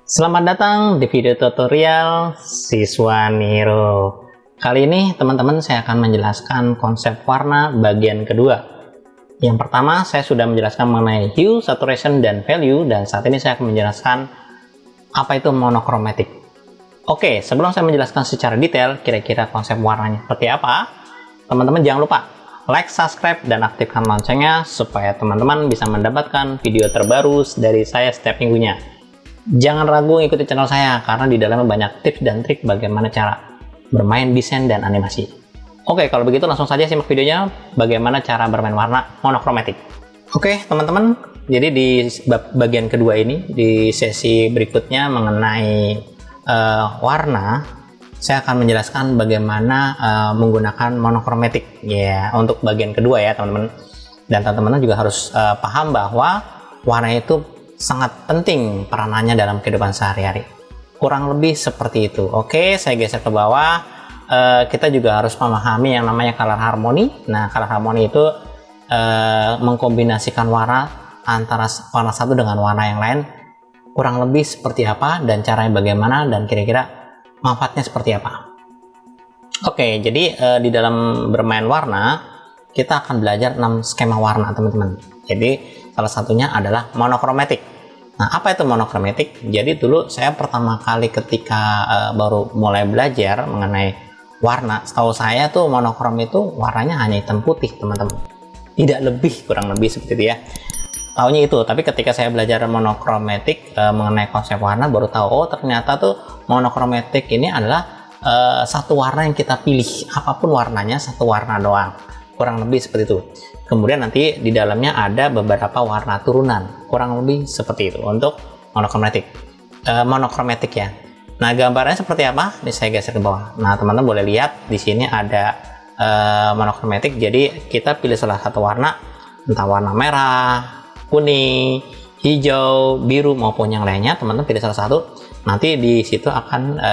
Selamat datang di video tutorial Siswa Niro. Kali ini teman-teman saya akan menjelaskan konsep warna bagian kedua. Yang pertama saya sudah menjelaskan mengenai hue, saturation, dan value, dan saat ini saya akan menjelaskan apa itu monochromatic. Oke, sebelum saya menjelaskan secara detail kira-kira konsep warnanya seperti apa, teman-teman jangan lupa like, subscribe, dan aktifkan loncengnya supaya teman-teman bisa mendapatkan video terbaru dari saya setiap minggunya. Jangan ragu ikuti channel saya karena di dalamnya banyak tips dan trik bagaimana cara bermain desain dan animasi. Oke, kalau begitu langsung saja simak videonya bagaimana cara bermain warna monochromatic. Oke, teman-teman, jadi di bagian kedua ini, di sesi berikutnya mengenai warna, saya akan menjelaskan bagaimana menggunakan monochromatic ya untuk bagian kedua ya teman-teman. Dan teman-teman juga harus paham bahwa warna itu sangat penting peranannya dalam kehidupan sehari-hari. Kurang lebih seperti itu. Oke, saya geser ke bawah. Kita juga harus memahami yang namanya color harmony. Nah, color harmony itu mengkombinasikan warna antara warna satu dengan warna yang lain. Kurang lebih seperti apa dan caranya bagaimana dan kira-kira manfaatnya seperti apa. Oke, jadi di dalam bermain warna kita akan belajar 6 skema warna teman-teman. Jadi salah satunya adalah monochromatic. Nah, apa itu monochromatic? Jadi dulu saya pertama kali ketika baru mulai belajar mengenai warna, setahu saya tuh monokrom itu warnanya hanya hitam putih teman-teman. Tidak lebih, kurang lebih seperti itu ya. Taunya itu, tapi ketika saya belajar monochromatic mengenai konsep warna baru tahu, oh ternyata tuh monochromatic ini adalah satu warna yang kita pilih, apapun warnanya satu warna doang. Kurang lebih seperti itu. Kemudian nanti di dalamnya ada beberapa warna turunan, kurang lebih seperti itu untuk monochromatic. Monochromatic ya. Nah, gambarnya seperti apa? Ini saya geser ke bawah. Nah, teman-teman boleh lihat di sini ada monochromatic. Jadi kita pilih salah satu warna, entah warna merah, kuning, hijau, biru maupun yang lainnya. Teman-teman pilih salah satu. Nanti di situ akan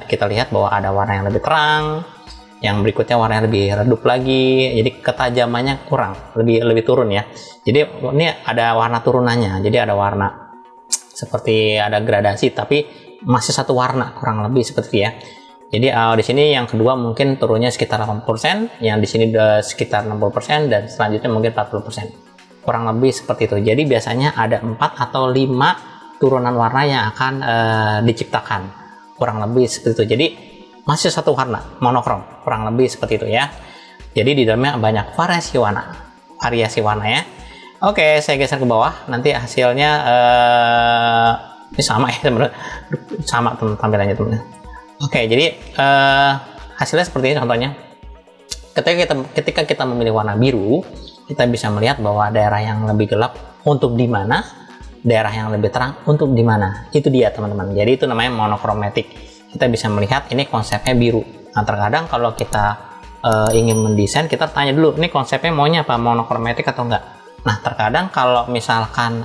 kita lihat bahwa ada warna yang lebih terang, yang berikutnya warna yang lebih redup lagi, jadi ketajamannya kurang, lebih turun ya. Jadi ini ada warna turunannya, jadi ada warna seperti ada gradasi tapi masih satu warna kurang lebih seperti ya. Jadi di sini yang kedua mungkin turunnya sekitar 80%, yang di sini sekitar 60%, dan selanjutnya mungkin 40%. Kurang lebih seperti itu. Jadi biasanya ada 4 atau 5 turunan warna yang akan diciptakan. Kurang lebih seperti itu. Jadi masih satu warna, monokrom, kurang lebih seperti itu ya. Jadi di dalamnya banyak variasi warna ya. Oke, saya geser ke bawah. Nanti hasilnya ini sama ya teman-teman, sama tampilannya teman-teman. Oke, jadi hasilnya seperti ini contohnya. Ketika kita memilih warna biru, kita bisa melihat bahwa daerah yang lebih gelap untuk di mana, daerah yang lebih terang untuk di mana. Itu dia teman-teman. Jadi itu namanya monochromatic. Kita bisa melihat ini konsepnya biru. Nah, terkadang kalau kita ingin mendesain, kita tanya dulu, ini konsepnya maunya apa, monochromatic atau enggak. Nah, terkadang kalau misalkan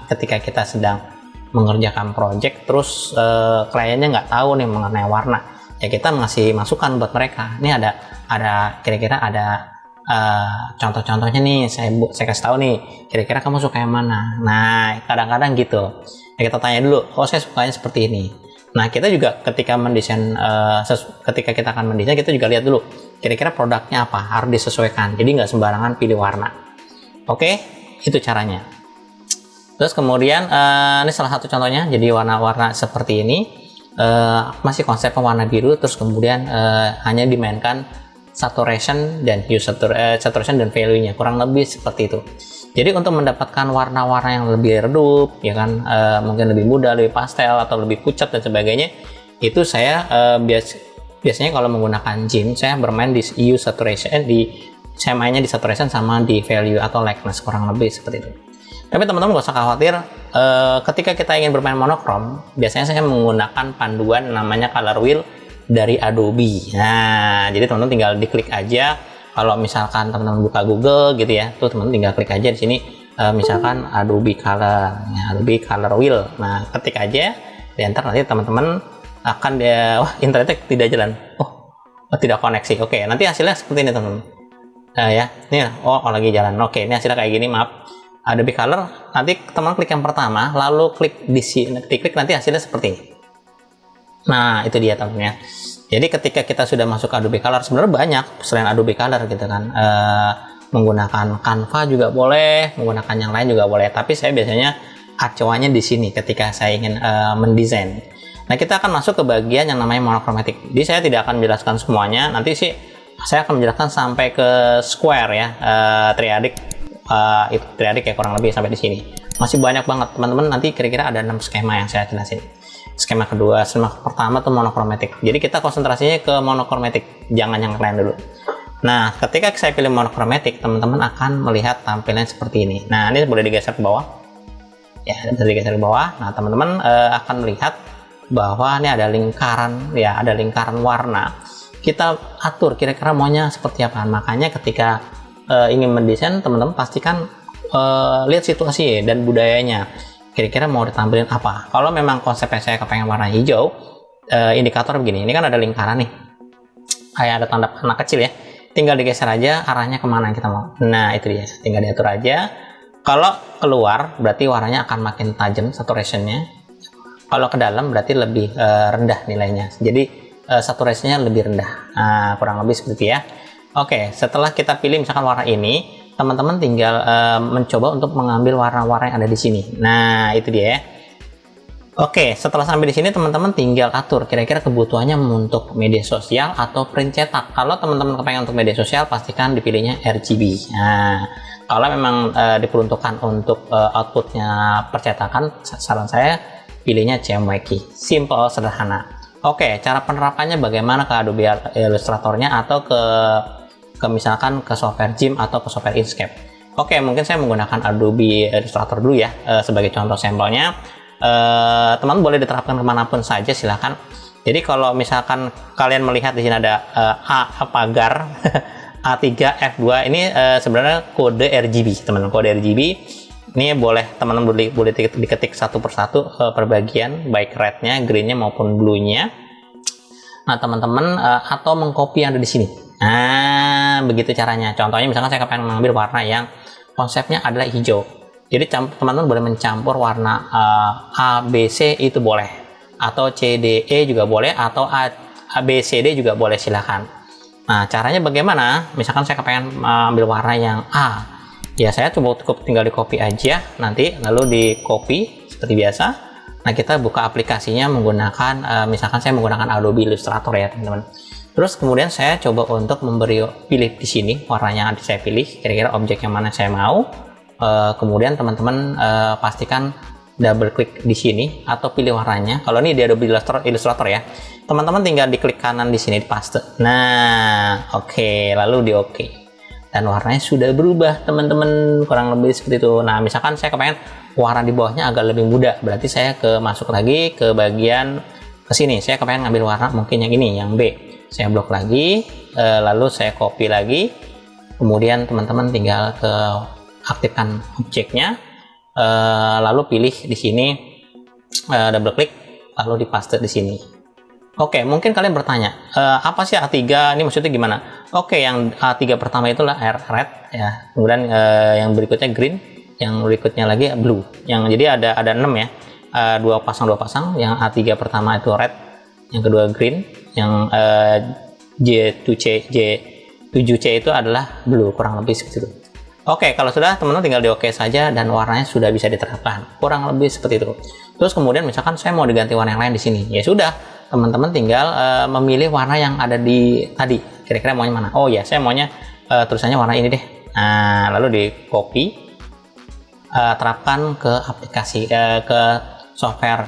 ketika kita sedang mengerjakan project, terus kliennya nggak tahu nih mengenai warna, ya kita ngasih masukan buat mereka. Ini ada kira-kira ada contoh-contohnya nih, saya kasih tahu nih, kira-kira kamu suka yang mana. Nah, kadang-kadang gitu. Ya, kita tanya dulu, oh saya sukanya seperti ini. Nah, kita juga ketika mendesain, ketika kita akan mendesain, kita juga lihat dulu kira-kira produknya apa, harus disesuaikan. Jadi nggak sembarangan pilih warna. Oke, itu caranya. Terus kemudian ini salah satu contohnya. Jadi warna-warna seperti ini masih konsepnya warna biru. Terus kemudian hanya dimainkan saturation dan hue, saturation dan value-nya, kurang lebih seperti itu. Jadi untuk mendapatkan warna-warna yang lebih redup, ya kan, mungkin lebih muda, lebih pastel atau lebih pucat dan sebagainya, itu saya biasanya kalau menggunakan gene, saya bermain di hue saturation, saya mainnya di saturation sama di value atau lightness, kurang lebih seperti itu. Tapi teman-teman gak usah khawatir, ketika kita ingin bermain monokrom, biasanya saya menggunakan panduan namanya color wheel dari Adobe. Nah, jadi teman-teman tinggal diklik aja. Kalau misalkan teman-teman buka Google gitu ya, tuh teman-teman tinggal klik aja di sini, misalkan Adobe Color, ya, Adobe Color Wheel. Nah, ketik aja, di enter, nanti teman-teman akan wah internetnya tidak jalan, tidak koneksi. Oke, nanti hasilnya seperti ini teman-teman. Ya, ini lagi jalan. Oke, ini hasilnya kayak gini, maaf. Adobe Color, nanti teman klik yang pertama, lalu klik di sini, klik nanti hasilnya seperti ini. Nah, itu dia teman-teman ya. Jadi ketika kita sudah masuk ke Adobe Color, sebenarnya banyak selain Adobe Color gitu kan. Menggunakan Canva juga boleh, menggunakan yang lain juga boleh. Tapi saya biasanya acuannya di sini ketika saya ingin mendesain. Nah, kita akan masuk ke bagian yang namanya monochromatic. Jadi saya tidak akan menjelaskan semuanya. Nanti sih saya akan menjelaskan sampai ke square ya, triadic. Itu triadic ya kurang lebih sampai di sini. Masih banyak banget teman-teman. Nanti kira-kira ada 6 skema yang saya jelasin. Skema kedua, skema pertama tuh monochromatic. Jadi kita konsentrasinya ke monochromatic, jangan yang lain dulu. Nah, ketika saya pilih monochromatic, teman-teman akan melihat tampilan seperti ini. Nah, ini boleh digeser ke bawah. Ya, bisa digeser ke bawah. Nah, teman-teman akan melihat bahwa ini ada lingkaran, ya, ada lingkaran warna. Kita atur kira-kira maunya seperti apa. Makanya ketika ingin mendesain, teman-teman pastikan lihat situasi dan budayanya. Kira-kira mau ditampilin apa. Kalau memang konsepnya saya kepengen warna hijau, indikator begini. Ini kan ada lingkaran nih. Kayak ada tanda panah kecil ya. Tinggal digeser aja arahnya kemana kita mau. Nah, itu dia. Tinggal diatur aja. Kalau keluar, berarti warnanya akan makin tajam saturation-nya. Kalau ke dalam, berarti lebih rendah nilainya. Jadi, saturation-nya lebih rendah. Nah, kurang lebih seperti ya. Oke, setelah kita pilih misalkan warna ini, teman-teman tinggal mencoba untuk mengambil warna-warna yang ada di sini. Nah, itu dia ya. Oke, setelah sampai di sini teman-teman tinggal atur kira-kira kebutuhannya untuk media sosial atau print cetak. Kalau teman-teman kepengen untuk media sosial, pastikan dipilihnya RGB. Nah, kalau memang diperuntukkan untuk outputnya percetakan, saran saya pilihnya CMYK. Simple, sederhana. Oke, cara penerapannya bagaimana ke Adobe Illustrator-nya atau ke misalkan ke software GIMP atau ke software Inkscape. Oke, mungkin saya menggunakan Adobe Illustrator dulu ya sebagai contoh sampelnya. Teman-teman boleh diterapkan kemanapun saja, silahkan. Jadi kalau misalkan kalian melihat di sini ada pagar A3 F2 ini sebenarnya kode RGB, teman-teman. Kode RGB ini boleh teman-teman boleh diketik satu persatu per bagian, baik red-nya, green-nya maupun blue-nya. Nah, teman-teman atau mengcopy yang ada di sini. Nah, begitu caranya. Contohnya misalkan saya pengen mengambil warna yang konsepnya adalah hijau. Jadi teman-teman boleh mencampur warna A, B, C itu boleh, atau C, D, E juga boleh, atau A, B, C, D juga boleh, silahkan. Nah, caranya bagaimana? Misalkan saya kepengen ambil warna yang A, ya saya coba tinggal di copy aja, nanti lalu di copy seperti biasa. Nah, kita buka aplikasinya menggunakan, misalkan saya menggunakan Adobe Illustrator ya teman-teman. Terus kemudian saya coba untuk pilih di sini warnanya yang saya pilih, kira-kira objek yang mana saya mau. Kemudian teman-teman pastikan double klik di sini atau pilih warnanya. Kalau ini di Adobe Illustrator ya, teman-teman tinggal diklik kanan di sini di paste. Nah, oke, lalu di oke. Dan warnanya sudah berubah teman-teman, kurang lebih seperti itu. Nah, misalkan saya kepengen warna di bawahnya agak lebih muda, berarti saya masuk lagi ke bagian ke sini. Saya kepengen ngambil warna mungkin yang ini, yang B. Saya blok lagi, lalu saya copy lagi. Kemudian teman-teman tinggal aktifkan objeknya, lalu pilih di sini, double klik, lalu dipaste di sini. Oke, mungkin kalian bertanya, apa sih A3 ini maksudnya gimana? Oke, yang A3 pertama itulah red ya, kemudian yang berikutnya green, yang berikutnya lagi blue. Yang jadi ada 6 ya, dua pasang. Yang A3 pertama itu red, yang kedua green, yang J7C itu adalah blue, kurang lebih seperti itu. Oke, kalau sudah teman-teman tinggal di oke saja dan warnanya sudah bisa diterapkan. Kurang lebih seperti itu. Terus kemudian misalkan saya mau diganti warna yang lain di sini. Ya sudah, teman-teman tinggal memilih warna yang ada di tadi. Kira-kira maunya mana? Oh ya, saya maunya tulisannya warna ini deh. Nah, lalu di copy, terapkan ke aplikasi, ke software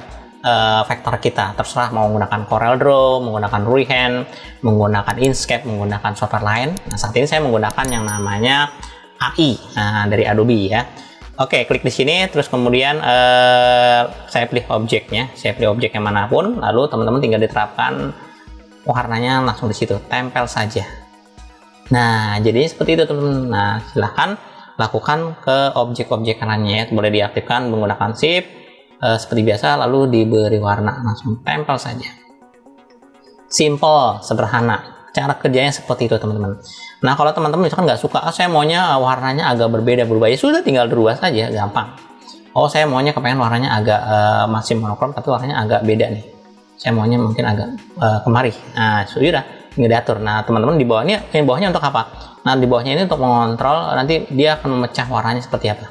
vektor kita. Terserah mau menggunakan CorelDRAW, menggunakan Freehand, menggunakan Inkscape, menggunakan software lain. Nah, saat ini saya menggunakan yang namanya AI dari Adobe ya. Oke, klik di sini, terus kemudian saya pilih objeknya, saya pilih objek yang manapun, lalu teman-teman tinggal diterapkan warnanya langsung di situ, tempel saja. Nah, jadi seperti itu teman-teman. Nah, silahkan lakukan ke objek-objek lainnya ya, boleh diaktifkan menggunakan shift seperti biasa, lalu diberi warna langsung tempel saja. Simple, sederhana. cara kerjanya seperti itu teman-teman. Nah kalau teman-teman misalkan nggak suka, saya maunya warnanya agak berbeda berubah, ya sudah tinggal dirubah saja, gampang. Oh saya maunya kepengen warnanya agak masih monokrom tapi warnanya agak beda nih, saya maunya mungkin agak kemari. Nah sudah tinggal diatur. Nah teman-teman di bawahnya, ini bawahnya untuk apa? Nah di bawahnya ini untuk mengontrol nanti dia akan memecah warnanya seperti apa.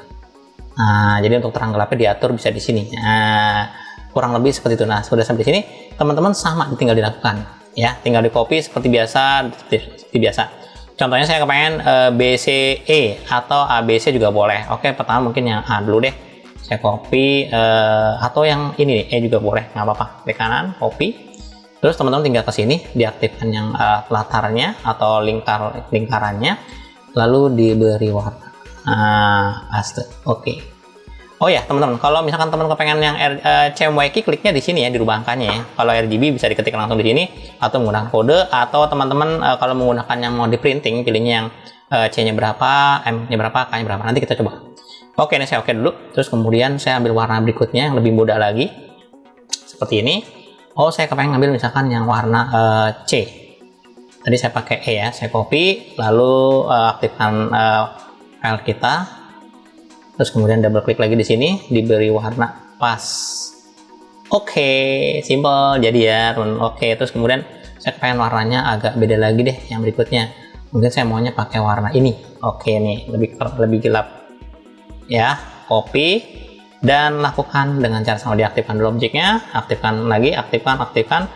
Nah jadi untuk terang gelapnya diatur bisa di sini. Nah kurang lebih seperti itu. Nah sudah sampai sini teman-teman sama tinggal dilakukan ya, tinggal di copy seperti biasa, contohnya saya kepengen BCE atau ABC juga boleh. Oke pertama mungkin yang A dulu deh, saya copy, atau yang ini E juga boleh, nggak apa-apa, klik kanan copy, terus teman-teman tinggal ke sini diaktifkan yang latarnya atau lingkarannya, lalu diberi warna, paste. Oke. Oh ya teman-teman, kalau misalkan teman kepengen yang CMYK, kliknya di sini ya, dirubah angkanya ya. Kalau RGB bisa diketik langsung di sini atau menggunakan kode, atau teman-teman kalau menggunakan yang mau di printing, pilihnya yang C-nya berapa, M-nya berapa, K-nya berapa. Nanti kita coba. Oke, ini saya oke dulu. Terus kemudian saya ambil warna berikutnya yang lebih mudah lagi. Seperti ini. Oh, saya kepengen ngambil misalkan yang warna C. Tadi saya pakai E ya, saya copy, lalu aktifkan file kita. Terus kemudian double klik lagi di sini, diberi warna pas. Oke, simple jadi ya teman. Oke, terus kemudian saya pengen warnanya agak beda lagi deh yang berikutnya. Mungkin saya maunya pakai warna ini. Oke nih, lebih gelap. Ya, copy dan lakukan dengan cara sama, diaktifkan dulu objeknya, aktifkan lagi, aktifkan,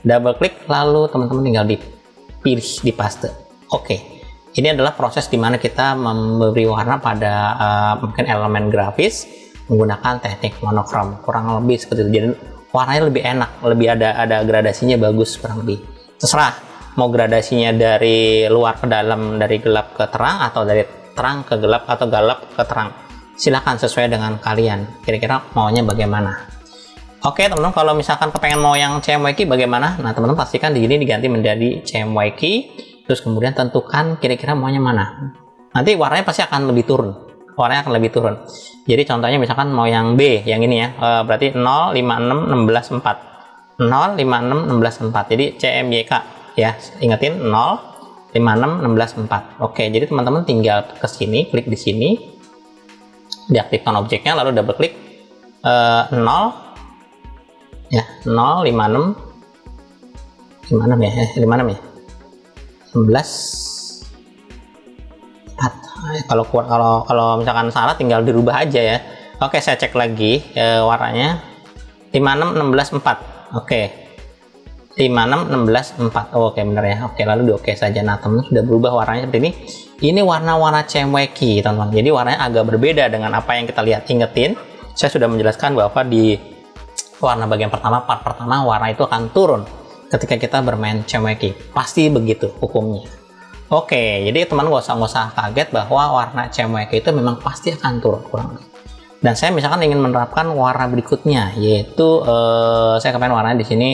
double klik, lalu teman-teman tinggal dipilih, di paste. Oke. Ini adalah proses dimana kita memberi warna pada mungkin elemen grafis menggunakan teknik monokrom, kurang lebih seperti itu. Jadi warnanya lebih enak, lebih ada gradasinya bagus, kurang lebih. Terserah mau gradasinya dari luar ke dalam, dari gelap ke terang, atau dari terang ke gelap, atau gelap ke terang. Silahkan sesuai dengan kalian. Kira-kira maunya bagaimana? Oke teman-teman, kalau misalkan kepengen mau yang CMYK bagaimana? Nah teman-teman pastikan di sini diganti menjadi CMYK. Terus kemudian tentukan kira-kira maunya mana. Nanti warnanya pasti akan lebih turun. Warnanya akan lebih turun. Jadi contohnya misalkan mau yang B, yang ini ya. Berarti 0, 5, 6, 16, 4. 0, 5, 6, 16, 4. Jadi CMYK ya. Ingetin 0, 5, 6, 16, 4. Oke, jadi teman-teman tinggal ke sini, klik di sini. Diaktifkan objeknya, lalu double klik 0 ya, 0, 5, 6 ya, 56 ya. 11 4. Kalau misalkan salah tinggal dirubah aja ya. Oke, saya cek lagi warnanya 56 16 4. Oke. 56 16 4. Oh, oke benar ya. Oke, lalu di oke saja. Nah, teman sudah berubah warnanya seperti ini. Ini warna-warna CMYK, teman-teman. Jadi warnanya agak berbeda dengan apa yang kita lihat. Ingetin, saya sudah menjelaskan bahwa di warna bagian pertama, part pertama, warna itu akan turun ketika kita bermain CMYK. Pasti begitu hukumnya. Oke, jadi teman nggak usah kaget bahwa warna CMYK itu memang pasti akan turun kurang lebih. Dan saya misalkan ingin menerapkan warna berikutnya, yaitu saya kepengen warnanya di sini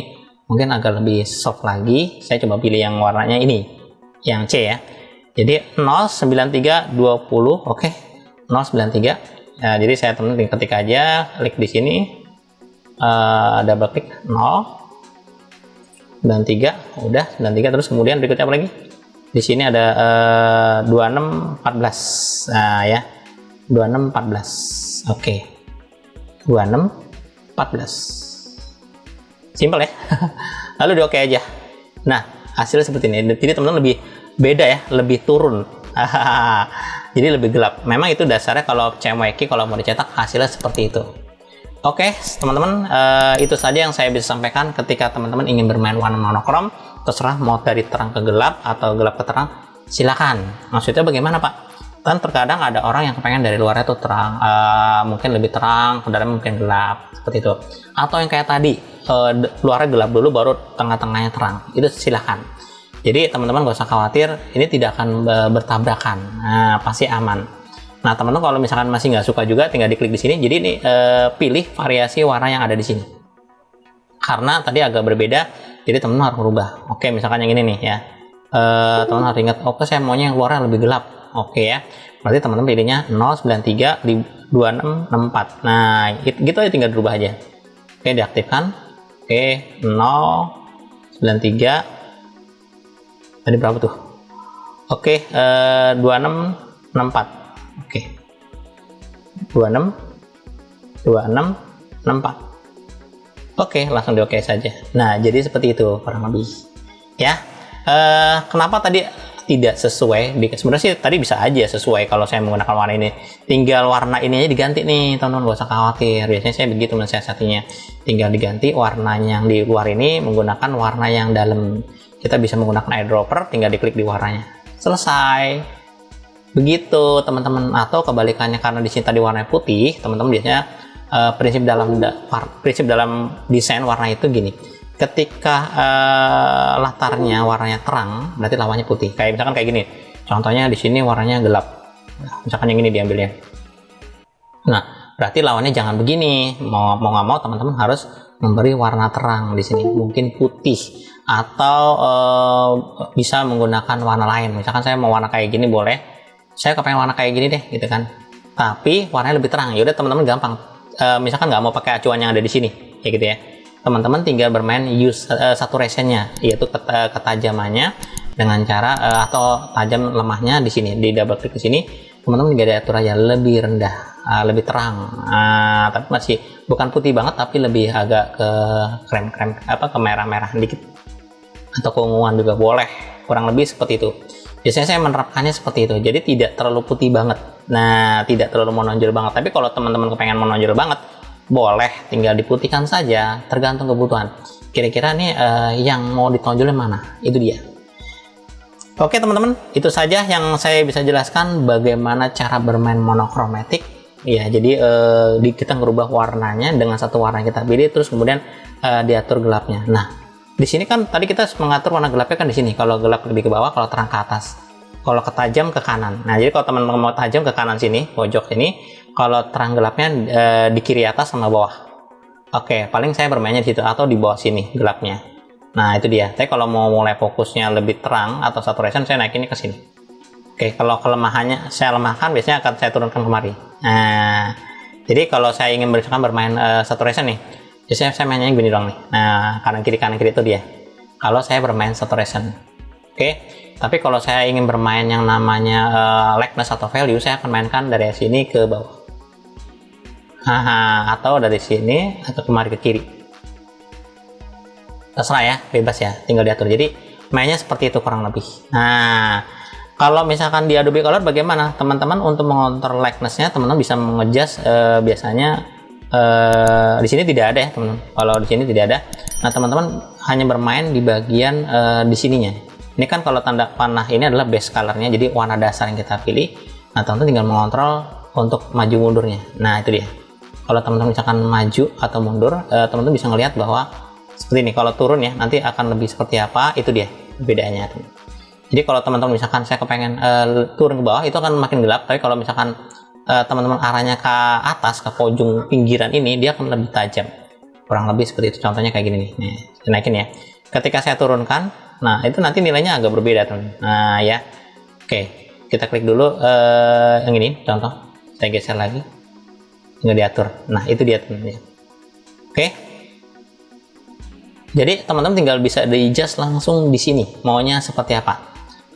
mungkin agak lebih soft lagi. Saya coba pilih yang warnanya ini, yang C ya. Jadi 093 20, oke, 093. Ya, jadi saya teman ketik aja, klik di sini, double klik 0. 93, udah 93. Terus kemudian berikutnya apa lagi? Di sini ada 26 14. Nah ya, 26 14. Oke. 26 14. Simpel ya. Lalu di oke aja. Nah, hasilnya seperti ini. Jadi teman-teman lebih beda ya, lebih turun. Jadi lebih gelap. Memang itu dasarnya kalau CMYK kalau mau dicetak hasilnya seperti itu. Oke, teman-teman, itu saja yang saya bisa sampaikan ketika teman-teman ingin bermain warna monokrom. Terserah mau dari terang ke gelap atau gelap ke terang, silakan. Maksudnya bagaimana, Pak? Kan terkadang ada orang yang kepengen dari luarnya tuh terang, mungkin lebih terang, ke dalamnya mungkin gelap, seperti itu. Atau yang kayak tadi, luarnya gelap dulu, baru tengah-tengahnya terang. Itu silakan. Jadi teman-teman gak usah khawatir, ini tidak akan bertabrakan. Nah, pasti aman. Nah, teman-teman kalau misalkan masih nggak suka juga, tinggal diklik di sini. Jadi ini pilih variasi warna yang ada di sini. Karena tadi agak berbeda, jadi teman-teman harus merubah. Oke, misalkan yang ini nih ya. Teman-teman harus ingat, oke saya maunya yang luarnya lebih gelap. Oke ya. Berarti teman-teman pilihnya 093 26 64. Nah, gitu aja, tinggal dirubah aja. Oke, diaktifkan. Oke, 093 Tadi berapa tuh? Oke, 2664. Oke. 26 64. Oke, langsung di oke saja. Nah, jadi seperti itu kurang lebih. Ya. Kenapa tadi tidak sesuai? Sebenarnya sih tadi bisa aja sesuai kalau saya menggunakan warna ini. Tinggal warna ini aja diganti nih, teman-teman, gak usah khawatir. Biasanya saya begitu mensiasatinya. Tinggal diganti warna yang di luar ini menggunakan warna yang dalam. Kita bisa menggunakan eyedropper, tinggal diklik di warnanya. Selesai. Begitu, teman-teman. Atau kebalikannya, karena di sini tadi warna putih, teman-teman biasanya prinsip dalam desain warna itu gini. Ketika latarnya warnanya terang, berarti lawannya putih. Kayak misalkan kayak gini. Contohnya di sini warnanya gelap. Nah, misalkan yang ini diambilnya. Nah, berarti lawannya jangan begini. Mau nggak mau teman-teman harus memberi warna terang di sini. Mungkin putih atau bisa menggunakan warna lain. Misalkan saya mau warna kayak gini boleh. Saya kepengen warna kayak gini deh, gitu kan. Tapi warnanya lebih terang. Yaudah teman-teman gampang. Misalkan nggak mau pakai acuan yang ada di sini, kayak gitu ya. Teman-teman tinggal bermain use saturation-nya, yaitu ketajamannya dengan cara atau tajam lemahnya di sini. Di double klik di sini, teman-teman tinggal diatur aja lebih rendah, lebih terang. Tapi masih bukan putih banget, tapi lebih agak ke krem-krem, ke merah-merah dikit. Atau keunguan juga boleh, kurang lebih seperti itu. Biasanya saya menerapkannya seperti itu, jadi tidak terlalu putih banget. Nah, tidak terlalu menonjol banget. Tapi kalau teman-teman kepengen menonjol banget, boleh tinggal diputihkan saja, tergantung kebutuhan. Kira-kira nih yang mau ditonjolin mana? Itu dia. Oke teman-teman, itu saja yang saya bisa jelaskan bagaimana cara bermain monokromatik. Ya, jadi kita ngerubah warnanya dengan satu warna yang kita pilih, terus kemudian diatur gelapnya. Nah, di sini kan tadi kita mengatur warna gelapnya kan di sini. Kalau gelap lebih ke bawah, kalau terang ke atas. Kalau ketajam ke kanan. Nah, jadi kalau teman-teman mau tajam ke kanan sini, pojok sini. Kalau terang gelapnya di kiri atas sama bawah. Oke, paling saya bermainnya di situ atau di bawah sini gelapnya. Nah, itu dia. Tapi kalau mau mulai fokusnya lebih terang atau saturation, saya naikinnya ke sini. Oke, kalau kelemahannya saya lemahkan, biasanya akan saya turunkan kemari. Nah, jadi kalau saya ingin bermain saturation nih, biasanya saya mainnya gini doang nih. Nah, kanan kiri itu dia. Kalau saya bermain saturation. Oke, tapi kalau saya ingin bermain yang namanya likeness atau value, saya akan mainkan dari sini ke bawah. Atau dari sini atau kemari ke kiri. Terserah ya, bebas ya, tinggal diatur. Jadi mainnya seperti itu kurang lebih. Nah, kalau misalkan di Adobe Color bagaimana? Teman-teman untuk mengontrol likeness-nya, teman-teman bisa mengejas biasanya di sini tidak ada ya, teman-teman. Kalau di sini tidak ada. Nah, teman-teman hanya bermain di bagian di sininya. Ini kan kalau tanda panah ini adalah base color-nya, jadi warna dasar yang kita pilih. Nah, teman-teman tinggal mengontrol untuk maju mundurnya. Nah, itu dia. Kalau teman-teman misalkan maju atau mundur, teman-teman bisa ngelihat bahwa seperti ini. Kalau turun ya, nanti akan lebih seperti apa, itu dia bedanya. Jadi kalau teman-teman misalkan saya kepengen turun ke bawah, itu akan makin gelap. Tapi kalau misalkan teman-teman arahnya ke atas, ke pojok pinggiran ini, dia akan lebih tajam. Kurang lebih seperti itu. Contohnya kayak gini nih. Nih, naikin ya. Ketika saya turunkan, nah itu nanti nilainya agak berbeda, teman. Nah ya, oke, kita klik dulu yang ini, contoh. Saya geser lagi, tinggal diatur. Nah itu dia, teman-teman. Oke. Jadi teman-teman tinggal bisa di-adjust langsung di sini. Maunya seperti apa?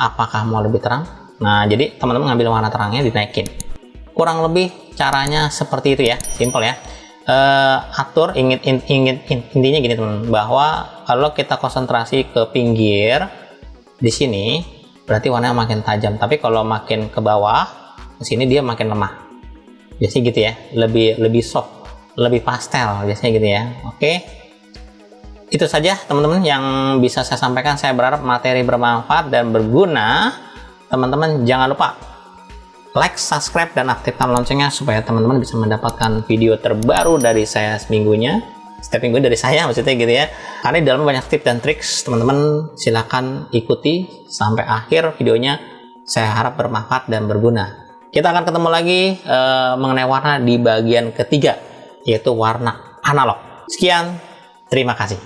Apakah mau lebih terang? Nah jadi teman-teman ngambil warna terangnya dinaikin. Kurang lebih caranya seperti itu ya, simple ya. Atur intinya gini teman, bahwa kalau kita konsentrasi ke pinggir di sini berarti warnanya makin tajam, tapi kalau makin ke bawah ke sini dia makin lemah. Biasanya gitu ya, lebih soft, lebih pastel biasanya gitu ya. Oke, itu saja teman-teman yang bisa saya sampaikan. Saya berharap materi bermanfaat dan berguna. Teman-teman jangan lupa like, subscribe, dan aktifkan loncengnya supaya teman-teman bisa mendapatkan video terbaru dari saya setiap minggu dari saya maksudnya gitu ya. Karena di dalam banyak tips dan triks, teman-teman silakan ikuti sampai akhir videonya. Saya harap bermanfaat dan berguna. Kita akan ketemu lagi mengenai warna di bagian ketiga, yaitu warna analog. Sekian, terima kasih.